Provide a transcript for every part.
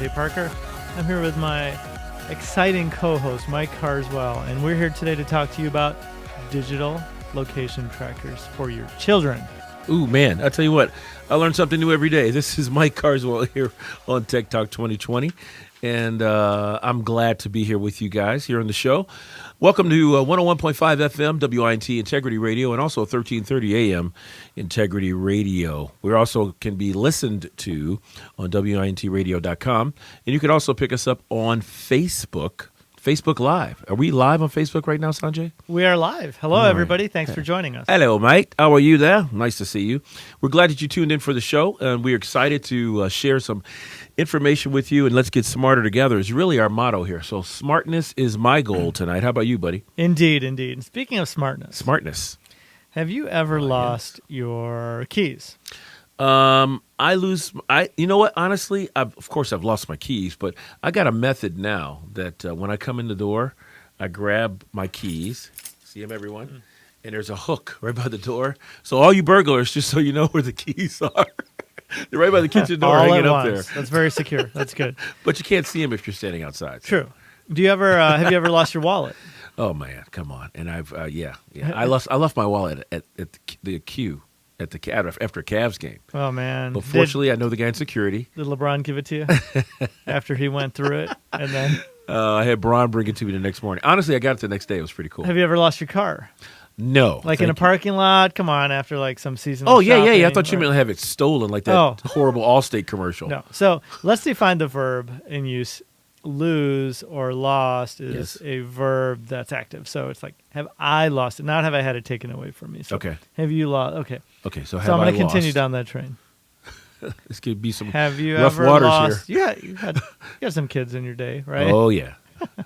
Sanjay Parker. I'm here with my exciting co-host, Mike Carswell, and we're here today to talk to you about digital location trackers for your children. Ooh, man, I tell you what, I learn something new every day. This is Mike Carswell here on Tech Talk 2020, and I'm glad to be here with you guys here on the show. Welcome to 101.5 FM, WINT Integrity Radio, and also 1330 AM Integrity Radio. We also can be listened to on WINTradio.com, and you can also pick us up on Facebook Live. Are we live on Facebook right now, Sanjay? We are live. Hello, everybody. Thanks for joining us. Hello, Mike. How are you there? Nice to see you. We're glad that you tuned in for the show, and we're excited to share some information with you, and let's get smarter together is really our motto here. So smartness is my goal tonight. How about you, buddy? Indeed, indeed. And speaking of smartness, have you ever lost your keys? You know what? Honestly, of course I've lost my keys, but I got a method now that when I come in the door, I grab my keys. See them, everyone? And there's a hook right by the door. So all you burglars, just so you know where the keys are, they're right by the kitchen door, hanging up there. That's very secure. That's good. But you can't see them if you're standing outside. So. True. Do you ever have you ever lost your wallet? Oh man, come on! And I've I left my wallet at the queue after a Cavs game. Oh man! But fortunately, I know the guy in security. Did LeBron give it to you after he went through it, and then I had Braun bring it to me the next morning. Honestly, I got it the next day. It was pretty cool. Have you ever lost your car? No. Like in a parking lot? Come on, after like some seasonal Oh, yeah. shopping, I thought you meant have it stolen like that horrible Allstate commercial. No. So let's define the verb in use. Lose or lost is a verb that's active. So it's like, have I lost it? Not have I had it taken away from me. So okay. Have you lost? Okay. Okay, so I'm going to continue down that train. This could be some have you rough ever waters lost? here. Yeah, you had some kids in your day, right? Oh, yeah.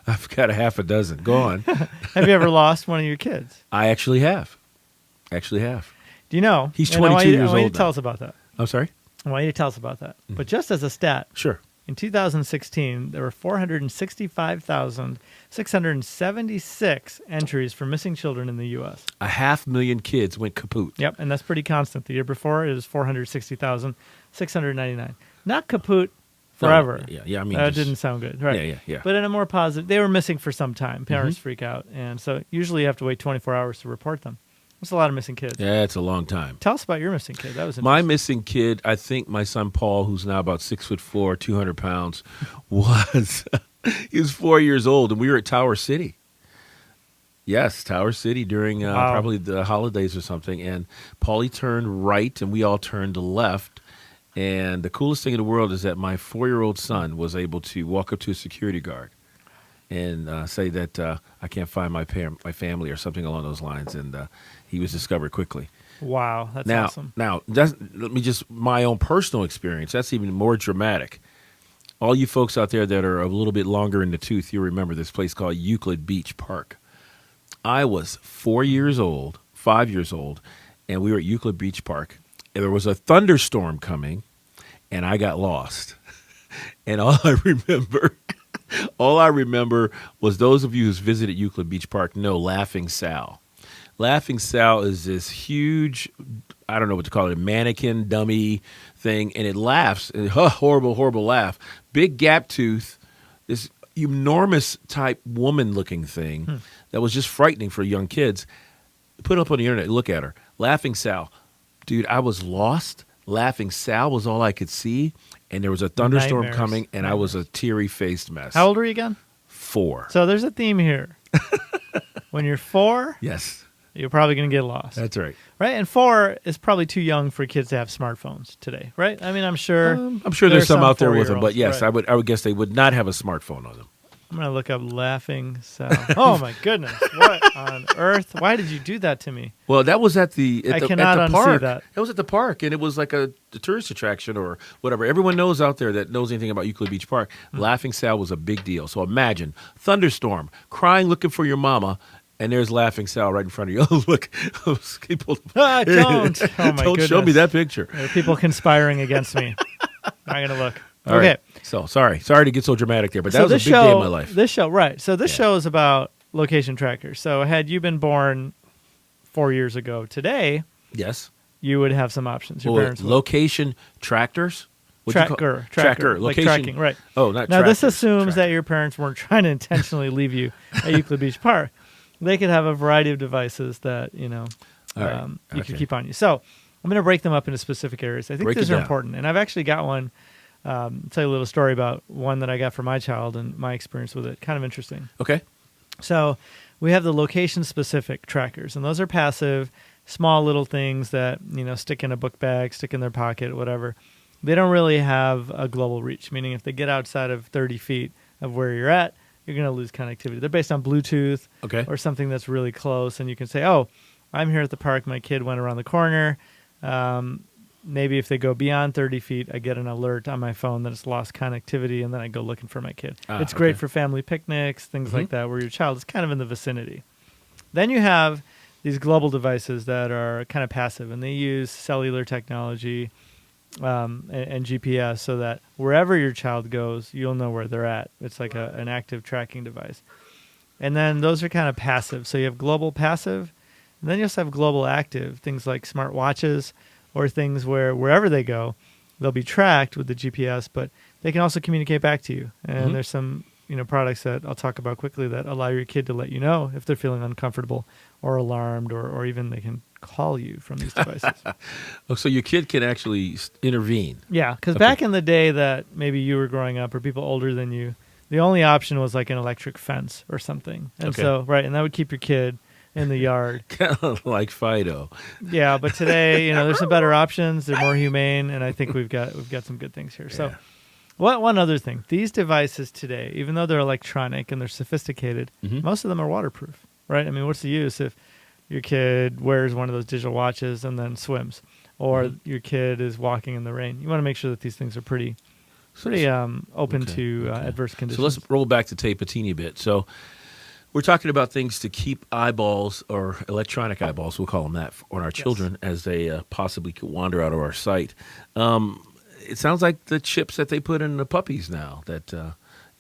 I've got a half a dozen. Go on. Have you ever lost one of your kids? I actually have. Do you know? He's 22 years old. I want you to tell us about that. I'm sorry? I want you to tell us about that. But just as a stat. Sure. In 2016, there were 465,676 entries for missing children in the U.S. 500,000 kids went kaput. Yep, and that's pretty constant. The year before, it was 460,699. Not kaput forever. Yeah. I mean, that didn't sound good, right? Yeah. But in a more positive, they were missing for some time. Parents freak out, and so usually you have to wait 24 hours to report them. That's a lot of missing kids. Yeah, it's a long time. Tell us about your missing kid. That was interesting. My missing kid, I think my son Paul, who's now about 6'4", 200 pounds, he was 4 years old, and we were at Tower City. Yes, Tower City during probably the holidays or something. And Paulie turned right, and we all turned left. And the coolest thing in the world is that my 4-year-old son was able to walk up to a security guard and say that I can't find my family or something along those lines, and he was discovered quickly. Wow, that's awesome. Now, my own personal experience, that's even more dramatic. All you folks out there that are a little bit longer in the tooth, you'll remember this place called Euclid Beach Park. I was 5 years old, and we were at Euclid Beach Park, and there was a thunderstorm coming, and I got lost. And all I remember was those of you who's visited Euclid Beach Park know Laughing Sal. Laughing Sal is this huge, I don't know what to call it, a mannequin dummy thing, and it laughs, horrible, horrible laugh. Big gap tooth, this enormous type woman-looking thing that was just frightening for young kids. Put it up on the internet, look at her. Laughing Sal. Dude, I was lost. Laughing Sal was all I could see, and there was a thunderstorm coming, and I was a teary-faced mess. How old are you again? 4. So there's a theme here. When you're 4, yes, you're probably going to get lost. That's right. Right? And 4 is probably too young for kids to have smartphones today, right? I mean, I'm sure there's some out there with them, but yes, right. I would guess they would not have a smartphone on them. I'm going to look up Laughing Sal. Oh, my goodness. What on earth? Why did you do that to me? Well, that was at the I cannot at the unsee park. that. That was at the park, and it was like a tourist attraction or whatever. Everyone knows out there that knows anything about Euclid Beach Park. Laughing Sal was a big deal. So imagine, thunderstorm, crying, looking for your mama, and there's Laughing Sal right in front of you. Oh, look. Don't. Oh, my Don't goodness. show me that picture. There are people conspiring against me. I'm going to look. All okay. Right. So sorry to get so dramatic there, but that was a big day in my life. This show is about location trackers. So had you been born 4 years ago today, yes, you would have some options. Your parents would. Location tractors. What'd you call- Tracker. Like Location. tracking, right. Oh, not Now, this trackers, assumes that tracker. your parents weren't trying to intentionally leave you at Euclid Beach Park. They could have a variety of devices that, All right. you can Okay. keep on you. So I'm going to break them up into specific areas. I think Break these it are down. important. And I've actually got one, tell you a little story about one that I got for my child and my experience with it. Kind of interesting. Okay. So we have the location-specific trackers, and those are passive, small little things that, stick in a book bag, stick in their pocket, whatever. They don't really have a global reach, meaning if they get outside of 30 feet of where you're at, you're going to lose connectivity. They're based on Bluetooth Okay. or something that's really close, and you can say, oh, I'm here at the park. My kid went around the corner. Maybe if they go beyond 30 feet, I get an alert on my phone that it's lost connectivity, and then I go looking for my kid. It's great okay. for family picnics, things like that, where your child is kind of in the vicinity. Then you have these global devices that are kind of passive, and they use cellular technology and GPS so that wherever your child goes, you'll know where they're at. It's like an active tracking device. And then those are kind of passive. So you have global passive, and then you also have global active, things like smart watches or things where wherever they go, they'll be tracked with the GPS, but they can also communicate back to you. And there's some products that I'll talk about quickly that allow your kid to let you know if they're feeling uncomfortable or alarmed, or even they can call you from these devices. Oh, so your kid can actually intervene. Yeah, because Okay. back in the day that maybe you were growing up or people older than you, the only option was like an electric fence or something. And Okay. so, right, and that would keep your kid in the yard. Kind of like Fido. Yeah, but today, there's some better options. They're more humane, and I think we've got some good things here. So, Yeah. one other thing. These devices today, even though they're electronic and they're sophisticated, Mhm. most of them are waterproof, right? I mean, what's the use if your kid wears one of those digital watches and then swims, or your kid is walking in the rain? You want to make sure that these things are pretty open Okay, to okay. adverse conditions. So let's roll back the tape a teeny bit. So we're talking about things to keep eyeballs, or electronic eyeballs, we'll call them that, on our children as they possibly could wander out of our sight. It sounds like the chips that they put in the puppies now. That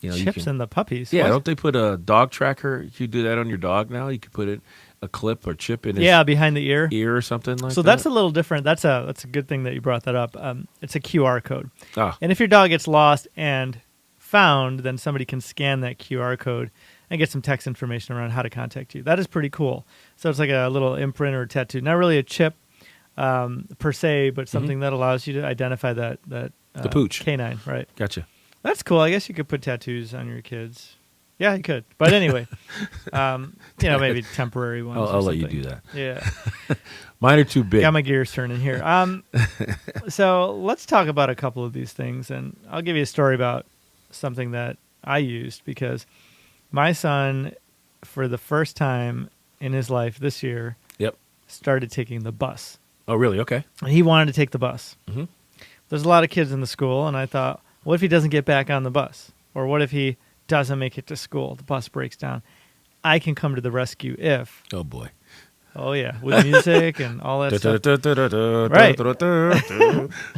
you Chips can, in the puppies. yeah, What? don't they put a dog tracker? You do that on your dog now. You could put a clip or chip in his Yeah, behind the ear. ear or something like that. So that's a little different. That's a good thing that you brought that up. It's a QR code. Ah, And if your dog gets lost and found, then somebody can scan that QR code and get some text information around how to contact you. That is pretty cool. So it's like a little imprint or tattoo. Not really a chip per se, but something that allows you to identify that The pooch. canine. Right. gotcha. That's cool. I guess you could put tattoos on your kids. Yeah, you could. But anyway, maybe temporary ones. I'll or let you something. do that. Yeah. Mine are too big. Got my gears turning here. So let's talk about a couple of these things, and I'll give you a story about something that I used because my son, for the first time in his life this year, Yep. started taking the bus. Oh, really? Okay. And he wanted to take the bus. Mhm. There's a lot of kids in the school, and I thought, what if he doesn't get back on the bus? Or what if he doesn't make it to school? The bus breaks down. I can come to the rescue if, Oh boy. oh yeah, with music and all that stuff. Right.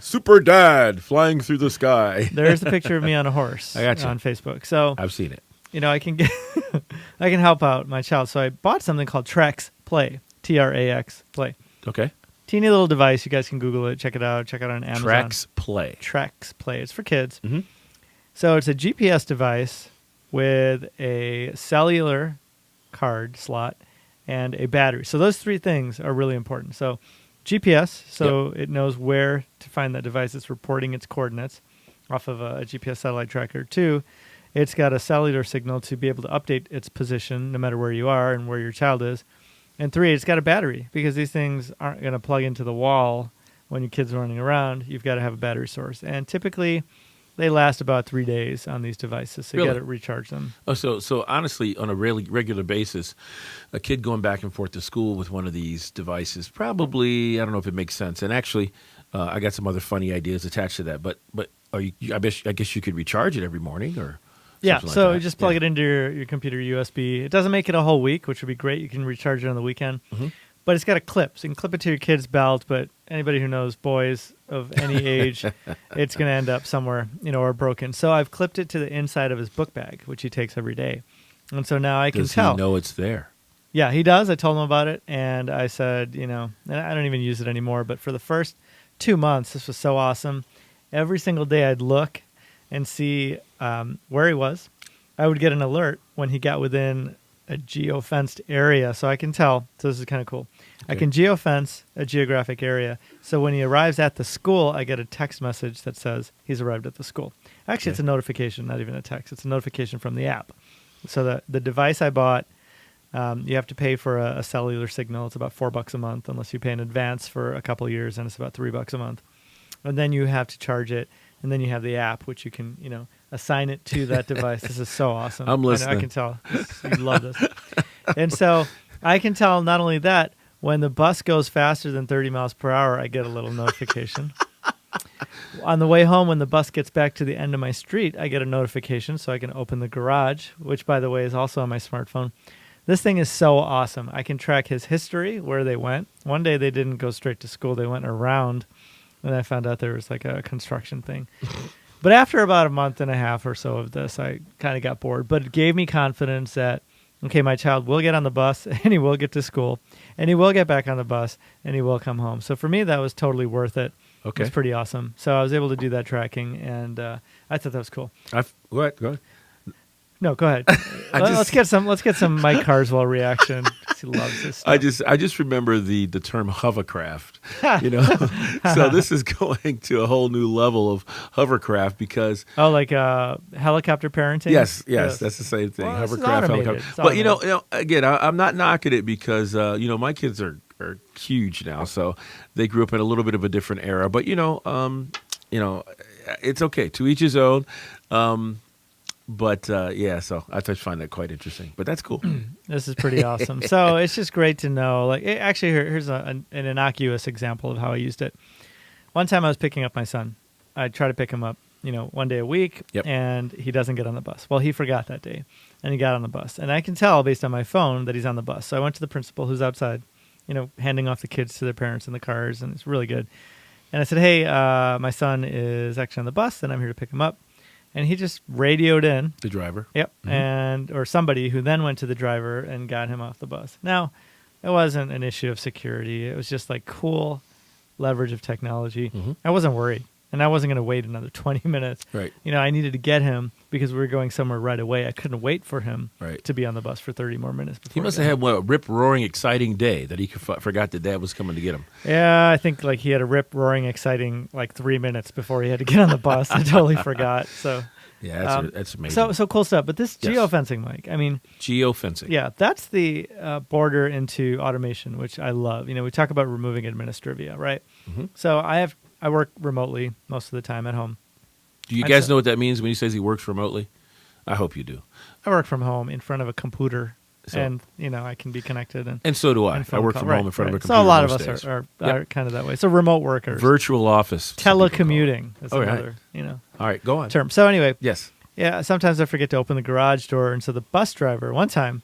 Super Dad flying through the sky. There's a picture of me on a horse I got you. on Facebook. So, I've seen it. I can get I can help out my child. So I bought something called Trax Play, TRAX Play. Okay. Teeny little device. You guys can Google it, check it out. Check it out on Amazon. Tracks Play. Trax Play. It's for kids. Mm-hmm. So it's a GPS device with a cellular card slot and a battery. So those three things are really important. So GPS, so it knows where to find that device. It's reporting its coordinates off of a GPS satellite tracker. 2, it's got a cellular signal to be able to update its position no matter where you are and where your child is. And 3, it's got a battery because these things aren't going to plug into the wall when your kid's running around. You've got to have a battery source. And typically, they last about 3 days on these devices, so you Really? got to recharge them. Oh, so honestly, on a regular basis, a kid going back and forth to school with one of these devices, probably, I don't know if it makes sense. And actually, I got some other funny ideas attached to that. But are you? I guess you could recharge it every morning, or Yeah, something like so that. you just plug it into your computer USB. It doesn't make it a whole week, which would be great. You can recharge it on the weekend. Mhm. But it's got a clip, so you can clip it to your kid's belt. But anybody who knows boys of any age, it's going to end up somewhere, or broken. So I've clipped it to the inside of his book bag, which he takes every day. And so now I can Does tell. he know it's there? Yeah, he does. I told him about it, and I said, and I don't even use it anymore. But for the first 2 months, this was so awesome. every single day I'd look and see where he was. I would get an alert when he got within a geo-fenced area, so I can tell. So this is kind of cool. Okay. I can geo-fence a geographic area, so when he arrives at the school, I get a text message that says he's arrived at the school. Actually, It's a notification, not even a text. It's a notification from the app. So the device I bought, you have to pay for a cellular signal. It's about $4 a month, unless you pay in advance for a couple of years, and it's about $3 a month. And then you have to charge it, and then you have the app, which you can, assign it to that device. This is so awesome. I'm listening. I can tell. You love this. And so I can tell not only that, when the bus goes faster than 30 miles per hour, I get a little notification. On the way home, when the bus gets back to the end of my street, I get a notification so I can open the garage, which, by the way, is also on my smartphone. This thing is so awesome. I can track his history, where they went. One day they didn't go straight to school. They went around, and I found out there was like a construction thing. But after about a month and a half or so of this, I kind of got bored. But it gave me confidence that, okay, my child will get on the bus, and he will get to school, and he will get back on the bus, and he will come home. So for me, that was totally worth it. Okay. It was pretty awesome. So I was able to do that tracking, and I thought that was cool. What? Go ahead. No, go ahead. Let's get some Mike Carswell reaction. He loves this stuff. I just remember the term hovercraft. So this is going to a whole new level of hovercraft because like helicopter parenting. Yes, that's the same thing. Well, hovercraft, helicopter. But again, I'm not knocking it because my kids are huge now, so they grew up in a little bit of a different era. But it's okay. To each his own. So I just find that quite interesting. But that's cool. This is pretty awesome. So it's just great to know. Actually, here's an innocuous example of how I used it. One time I was picking up my son. I try to pick him up, one day a week, and he doesn't get on the bus. Well, he forgot that day, and he got on the bus. And I can tell based on my phone that he's on the bus. So I went to the principal who's outside, handing off the kids to their parents in the cars, and it's really good. And I said, hey, my son is actually on the bus, and I'm here to pick him up. And he just radioed in. The driver. Yep. Mm-hmm. Or somebody who then went to the driver and got him off the bus. Now, it wasn't an issue of security. It was just like cool leverage of technology. Mm-hmm. I wasn't worried. And I wasn't going to wait another 20 minutes. Right. I needed to get him because we were going somewhere right away. I couldn't wait for him to be on the bus for 30 more minutes. He must have had a rip-roaring, exciting day that he forgot that Dad was coming to get him. Yeah, I think he had a rip-roaring, exciting 3 minutes before he had to get on the bus. I totally forgot. So yeah, that's amazing. So cool stuff. But this geofencing, Mike, geofencing. Yeah, that's the border into automation, which I love. We talk about removing administrivia, right? Mm-hmm. So I work remotely most of the time at home. Do you guys know what that means when he says he works remotely? I hope you do. I work from home in front of a computer, and I can be connected. And so do I. I work from home in front of a computer. So a lot of us are kind of that way. So remote workers, virtual office, telecommuting. That's another All right, go on. term. So anyway, yes, yeah. Sometimes I forget to open the garage door, and so the bus driver one time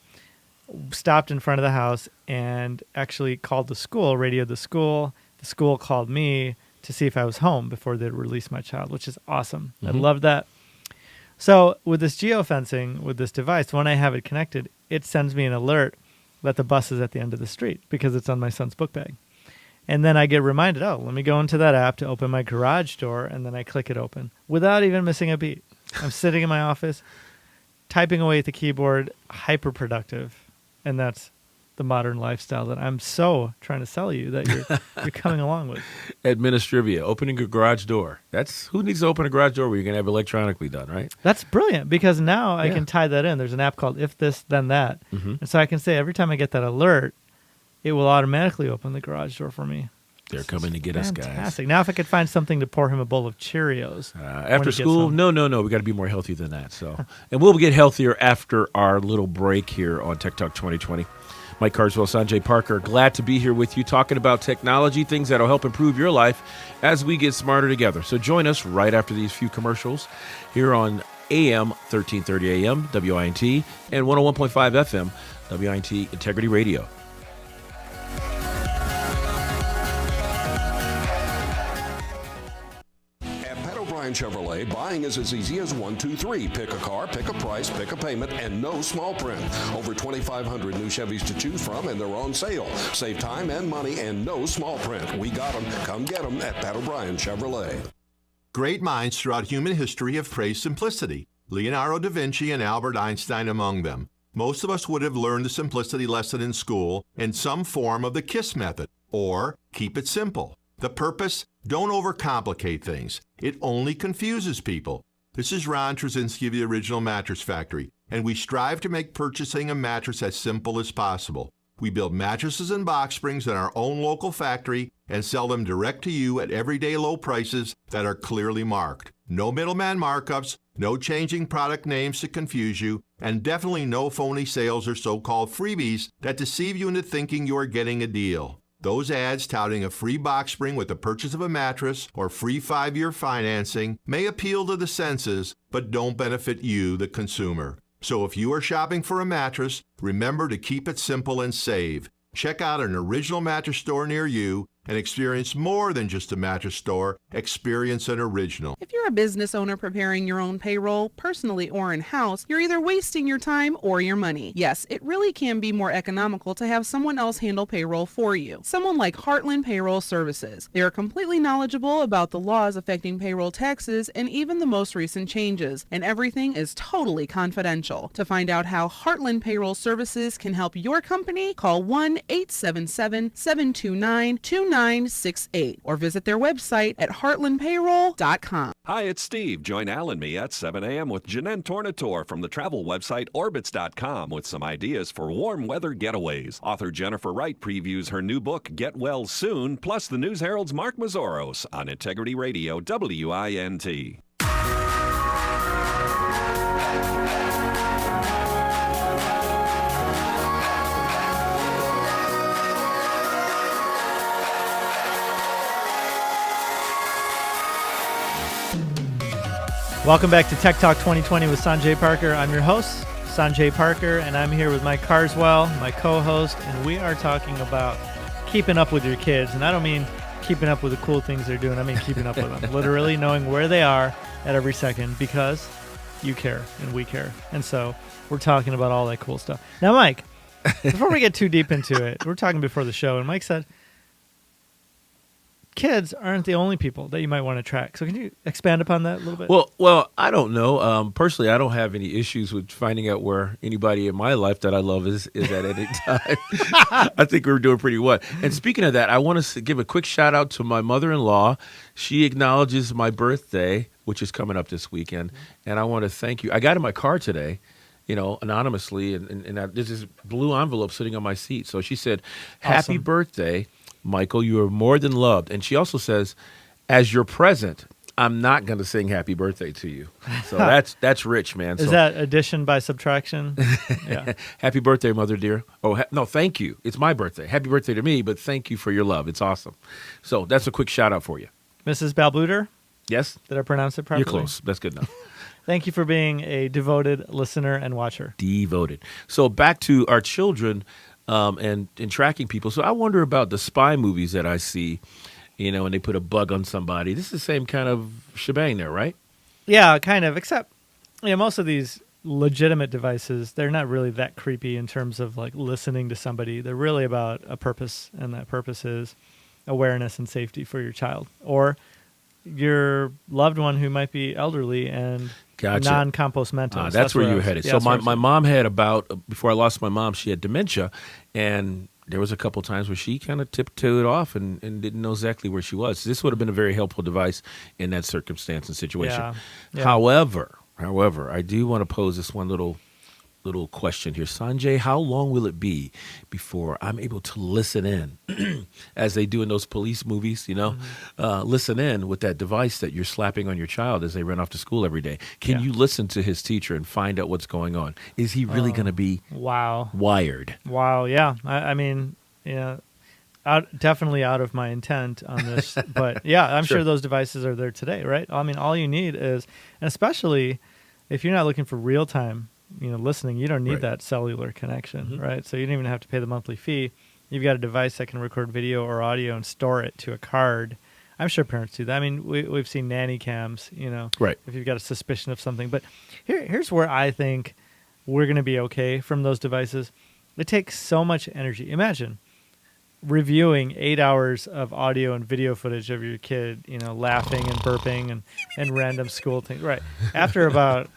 stopped in front of the house and actually called the school, radioed the school. The school called me to see if I was home before they'd release my child, which is awesome. Mm-hmm. I love that. So with this geofencing, with this device, when I have it connected, it sends me an alert that the bus is at the end of the street because it's on my son's book bag. And then I get reminded, let me go into that app to open my garage door, and then I click it open without even missing a beat. I'm sitting in my office, typing away at the keyboard, hyper productive, and that's the modern lifestyle that I'm so trying to sell you that you're coming along with. Administrivia, opening a garage door. Who needs to open a garage door where you're going to have electronically done, right? That's brilliant because now I can tie that in. There's an app called If This Then That, and so I can say every time I get that alert, it will automatically open the garage door for me. They're coming to get us, guys. Fantastic. Now if I could find something to pour him a bowl of Cheerios. After school? No. We got to be more healthy than that. So, and we'll get healthier after our little break here on Tech Talk 2020. Mike Carswell, Sanjay Parker, glad to be here with you talking about technology, things that will help improve your life as we get smarter together. So join us right after these few commercials here on AM 1330 AM, WINT, and 101.5 FM, WINT Integrity Radio. Chevrolet, buying is as easy as 1, 2, 3. Pick a car, pick a price, pick a payment, and no small print. Over 2,500 new Chevys to choose from, and they're on sale. Save time and money and no small print. We got them. Come get them at Pat O'Brien Chevrolet. Great minds throughout human history have praised simplicity, Leonardo da Vinci and Albert Einstein among them. Most of us would have learned the simplicity lesson in school in some form of the KISS method, or keep it simple. The purpose, don't overcomplicate things. It only confuses people. This is Ron Trzynski of the Original Mattress Factory, and we strive to make purchasing a mattress as simple as possible. We build mattresses and box springs in our own local factory and sell them direct to you at everyday low prices that are clearly marked. No middleman markups, no changing product names to confuse you, and definitely no phony sales or so-called freebies that deceive you into thinking you are getting a deal. Those ads touting a free box spring with the purchase of a mattress or free 5-year financing may appeal to the senses, but don't benefit you, the consumer. So if you are shopping for a mattress, remember to keep it simple and save. Check out an original mattress store near you and experience more than just a mattress store. Experience an original. If you're a business owner preparing your own payroll, personally or in-house, you're either wasting your time or your money. Yes, it really can be more economical to have someone else handle payroll for you. Someone like Heartland Payroll Services. They are completely knowledgeable about the laws affecting payroll taxes and even the most recent changes, and everything is totally confidential. To find out how Heartland Payroll Services can help your company, call 1-877-729-2968 or visit their website at heartlandpayroll.com. Hi, it's Steve. Join Al and me at 7 a.m. with Janine Tornator from the travel website Orbitz.com with some ideas for warm weather getaways. Author Jennifer Wright previews her new book, Get Well Soon, plus the News Herald's Mark Mazzoros on Integrity Radio, WINT. Welcome back to Tech Talk 2020 with Sanjay Parker. I'm your host, Sanjay Parker, and I'm here with Mike Carswell, my co-host, and we are talking about keeping up with your kids. And I don't mean keeping up with the cool things they're doing. I mean keeping up with them. Literally knowing where they are at every second because you care and we care. And so we're talking about all that cool stuff. Now, Mike, before we get too deep into it, we're talking before the show, and Mike said, kids aren't the only people that you might want to track. So can you expand upon that a little bit? Well, I don't know. Personally, I don't have any issues with finding out where anybody in my life that I love is at any time. I think we're doing pretty well. And speaking of that, I want to give a quick shout out to my mother-in-law. She acknowledges my birthday, which is coming up this weekend, and I want to thank you. I got in my car today, anonymously, and there's this blue envelope sitting on my seat. So she said, "Happy Awesome. birthday, Michael, you are more than loved." And she also says, "As your present, I'm not going to sing happy birthday to you." So that's rich, man. Is that addition by subtraction? Yeah. Happy birthday, mother dear. Oh, no, thank you. It's my birthday. Happy birthday to me, but thank you for your love. It's awesome. So that's a quick shout out for you. Mrs. Balbluter, Yes? did I pronounce it properly? You're close. That's good enough. Thank you for being a devoted listener and watcher. Devoted. So back to our children and tracking people. So I wonder about the spy movies that I see, when they put a bug on somebody. This is the same kind of shebang there, right? Yeah, kind of, except most of these legitimate devices, they're not really that creepy in terms of like listening to somebody. They're really about a purpose, and that purpose is awareness and safety for your child or your loved one who might be elderly and Gotcha. non-compost mental. That's where you were headed. Yeah, So my mom had before I lost my mom, she had dementia, and there was a couple times where she kind of tiptoed off and didn't know exactly where she was. This would have been a very helpful device in that circumstance and situation. Yeah. However, I do want to pose this one little question here. Sanjay, how long will it be before I'm able to listen in as they do in those police movies, listen in with that device that you're slapping on your child as they run off to school every day? Can you listen to his teacher and find out what's going on? Is he really going to be wired? Wow, yeah. I mean, definitely out of my intent on this. But yeah, I'm sure those devices are there today, right? I mean, all you need is, and especially if you're not looking for real time, listening, you don't need that cellular connection, right? So you don't even have to pay the monthly fee. You've got a device that can record video or audio and store it to a card. I'm sure parents do that. I mean, we've seen nanny cams, Right. if you've got a suspicion of something. But here's where I think we're going to be okay from those devices. It takes so much energy. Imagine reviewing 8 hours of audio and video footage of your kid, laughing and burping and random school things. Right. After about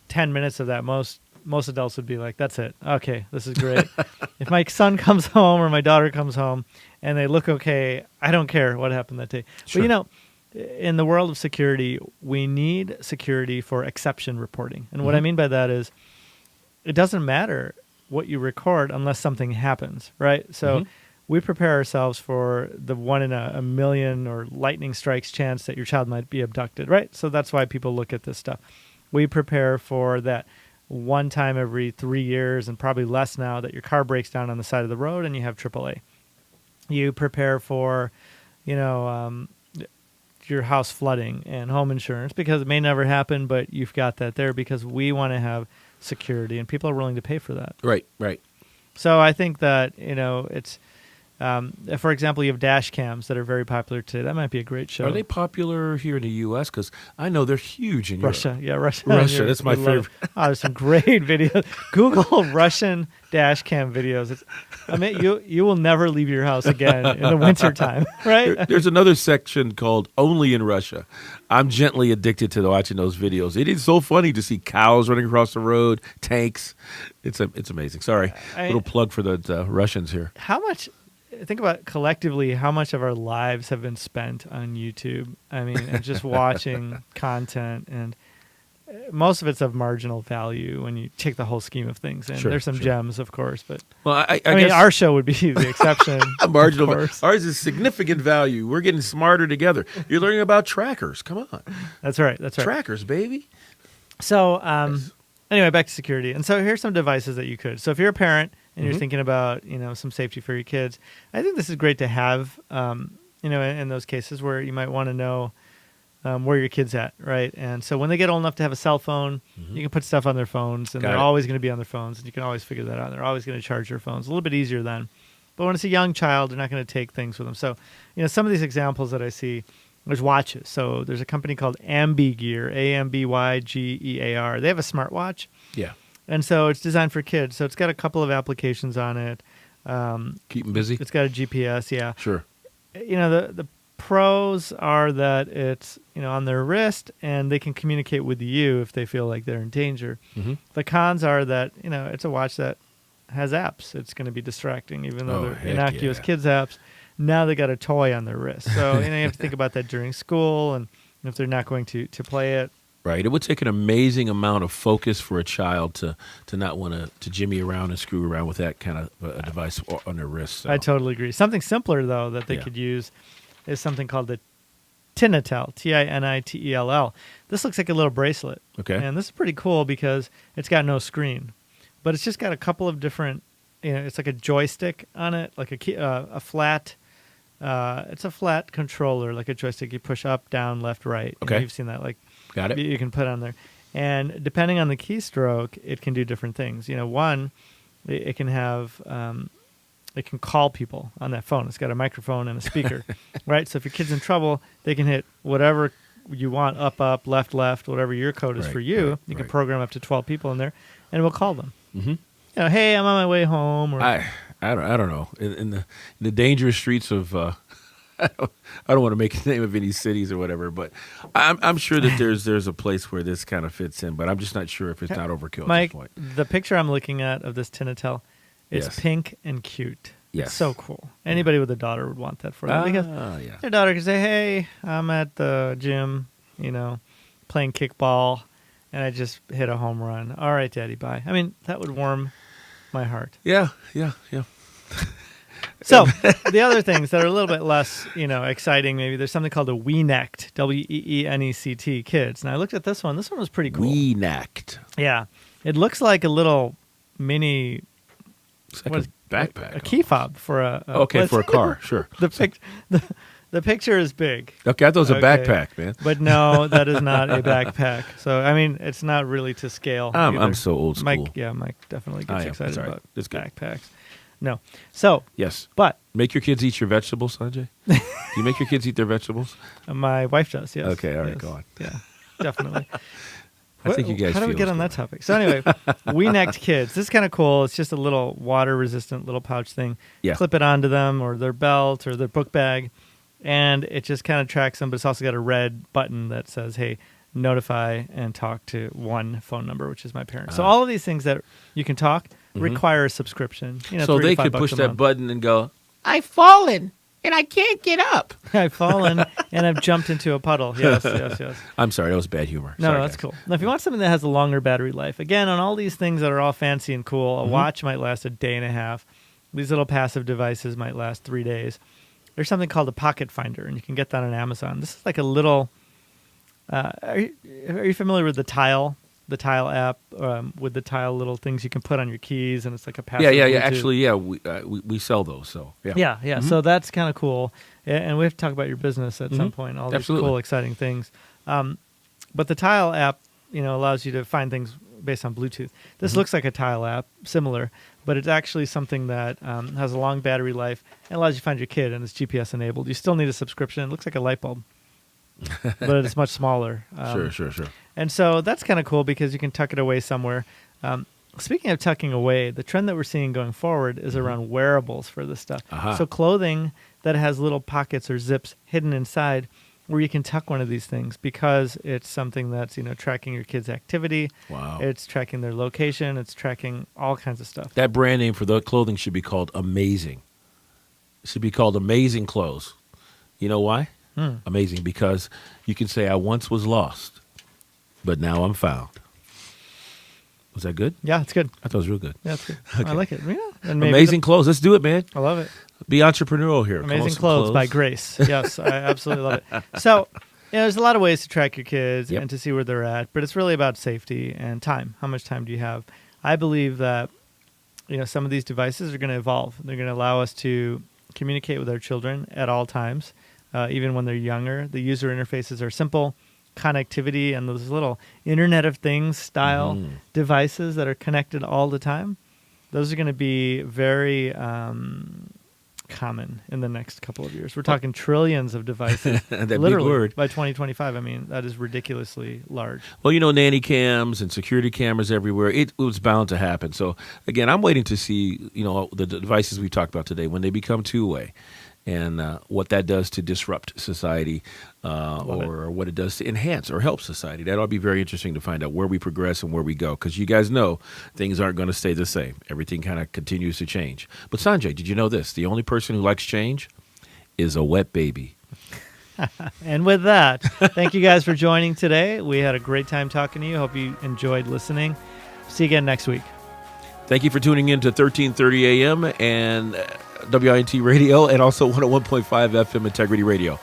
10 minutes of that, most adults would be like, that's it. Okay, this is great. If my son comes home or my daughter comes home and they look okay, I don't care what happened that day. Sure. But, in the world of security, we need security for exception reporting. And what I mean by that is it doesn't matter what you record unless something happens, right? So we prepare ourselves for the 1 in a million or lightning strikes chance that your child might be abducted, right? So that's why people look at this stuff. We prepare for that one time every 3 years, and probably less now, that your car breaks down on the side of the road and you have AAA. You prepare for, your house flooding and home insurance, because it may never happen, but you've got that there because we want to have security and people are willing to pay for that. Right. So I think that, it's, if, for example, you have dash cams that are very popular today. That might be a great show. Are they popular here in the U.S.? Because I know they're huge in Russia? Europe. Yeah, Russia. Russia, that's my favorite. There's some great videos. Google Russian dash cam videos. You will never leave your house again in the wintertime, right? There's another section called Only in Russia. I'm gently addicted to watching those videos. It is so funny to see cows running across the road, tanks. It's amazing. Sorry, little plug for the Russians here. Think about collectively how much of our lives have been spent on YouTube. And just watching content, and most of it's of marginal value when you take the whole scheme of things. And there's some gems, of course, but I mean, guess our show would be the exception. Marginal. Ours is significant value. We're getting smarter together. You're learning about trackers. Come on. That's right. Trackers, baby. So, anyway, back to security. And so here's some devices that you could. So if you're a parent and you're thinking about, some safety for your kids, I think this is great to have, in those cases where you might want to know where your kid's at, right? And so when they get old enough to have a cell phone, you can put stuff on their phones, and they're always going to be on their phones, and you can always figure that out. They're always going to charge their phones. A little bit easier then. But when it's a young child, they're not going to take things with them. So, some of these examples that I see, there's watches. So there's a company called Ambigear, Ambygear. They have a smartwatch. Yeah. And so it's designed for kids. So it's got a couple of applications on it. Keep them busy? It's got a GPS, yeah. Sure. The pros are that it's, on their wrist, and they can communicate with you if they feel like they're in danger. The cons are that, it's a watch that has apps. It's going to be distracting, even though they're innocuous kids apps. Now they got a toy on their wrist. So, you have to think about that during school, and if they're not going to play it. Right. It would take an amazing amount of focus for a child to not want to jimmy around and screw around with that kind of a device on their wrist. So. I totally agree. Something simpler, though, that they could use is something called the Tinitel, Tinitell. This looks like a little bracelet. Okay. And this is pretty cool because it's got no screen. But it's just got a couple of different, it's like a joystick on it, like a flat, it's a flat controller, like a joystick you push up, down, left, right. Okay. You've seen that. Got it. You can put on there. And depending on the keystroke, it can do different things. One, it can have, it can call people on that phone. It's got a microphone and a speaker, right? So if your kid's in trouble, they can hit whatever you want, up, left, whatever your code is for you. You can program up to 12 people in there, and we'll call them. Hey, I'm on my way home. Or I don't know. In the dangerous streets of I don't want to make the name of any cities or whatever, but I'm sure that there's a place where this kind of fits in, but I'm just not sure if it's not overkill Mike, at this point. the picture I'm looking at of this Tinitel is pink and cute. Yes. It's so cool. Anybody with a daughter would want that for them. Because their daughter can say, hey, I'm at the gym, playing kickball, and I just hit a home run. All right, Daddy, bye. I mean, that would warm my heart. Yeah. So the other things that are a little bit less, exciting, maybe there's something called a WEENECT, WEENECT, kids. Now I looked at this one. This one was pretty cool. WEENECT. Yeah, it looks like a little mini. It's like a backpack. A key fob for a for a car. Sure. The picture is big. Okay, I thought it was a backpack, man. But no, that is not a backpack. So I mean, it's not really to scale. I'm so old school. Mike definitely gets excited about backpacks. No. So yes, but make your kids eat your vegetables, Sanjay. Do you make your kids eat their vegetables? My wife does. Yes. Okay. All right. Yes. Go on. Yeah. Definitely. I think you guys How do we feel get this on way. that topic? So anyway, WINT Kids. This is kind of cool. It's just a little water-resistant little pouch thing. Yeah. Clip it onto them or their belt or their book bag, and it just kind of tracks them, but it's also got a red button that says, hey, notify and talk to one phone number, which is my parents. So all of these things that you can talk require a subscription. You know, So $3 to they $5 could push a that month. button and go, I've fallen and I can't get up. I've fallen and I've jumped into a puddle. Yes, yes, yes. I'm sorry, that was bad humor. No, Sorry, no, that's guys. cool. Now, if you want something that has a longer battery life, again, on all these things that are all fancy and cool, a watch might last a day and a half. These little passive devices might last 3 days. There's something called a pocket finder, and you can get that on Amazon. This is like a little. Are you familiar with the Tile app with the Tile little things you can put on your keys, and it's like a passive. Yeah. Bluetooth. Actually, yeah, we sell those. So yeah. Yeah. So that's kind of cool. And we have to talk about your business at some point. All these Absolutely. cool, exciting things. But the Tile app, allows you to find things based on Bluetooth. This looks like a Tile app, similar, but it's actually something that has a long battery life and allows you to find your kid, and it's GPS enabled. You still need a subscription. It looks like a light bulb, but it's much smaller. Sure. And so that's kind of cool because you can tuck it away somewhere. Speaking of tucking away, the trend that we're seeing going forward is around wearables for this stuff. Uh-huh. So clothing that has little pockets or zips hidden inside where you can tuck one of these things because it's something that's, tracking your kids' activity. Wow. It's tracking their location. It's tracking all kinds of stuff. That brand name for the clothing should be called Amazing. It should be called Amazing Clothes. You know why? Amazing, because you can say, I once was lost, but now I'm found. Was that good? Yeah, it's good. I thought it was real good. Yeah, it's good. Okay. I like it. Yeah. And maybe Amazing Clothes. Let's do it, man. I love it. Be entrepreneurial here. Come on, Amazing some Clothes by Grace. Yes, I absolutely love it. So, there's a lot of ways to track your kids Yep. and to see where they're at, but it's really about safety and time. How much time do you have? I believe that, some of these devices are going to evolve. They're going to allow us to communicate with our children at all times, even when they're younger. The user interfaces are simple. Connectivity and those little Internet of Things style devices that are connected all the time, those are going to be very common in the next couple of years. We're talking trillions of devices. That big literally, word. by 2025. I mean, that is ridiculously large. Well, nanny cams and security cameras everywhere. It was bound to happen. So, again, I'm waiting to see, the devices we talked about today, when they become two-way and what that does to disrupt society or what it does to enhance or help society. That'll be very interesting to find out where we progress and where we go, because you guys know things aren't going to stay the same. Everything kind of continues to change. But, Sanjay, did you know this? The only person who likes change is a wet baby. And with that, thank you guys for joining today. We had a great time talking to you. Hope you enjoyed listening. See you again next week. Thank you for tuning in to 1330 AM and WINT Radio, and also 101.5 FM Integrity Radio.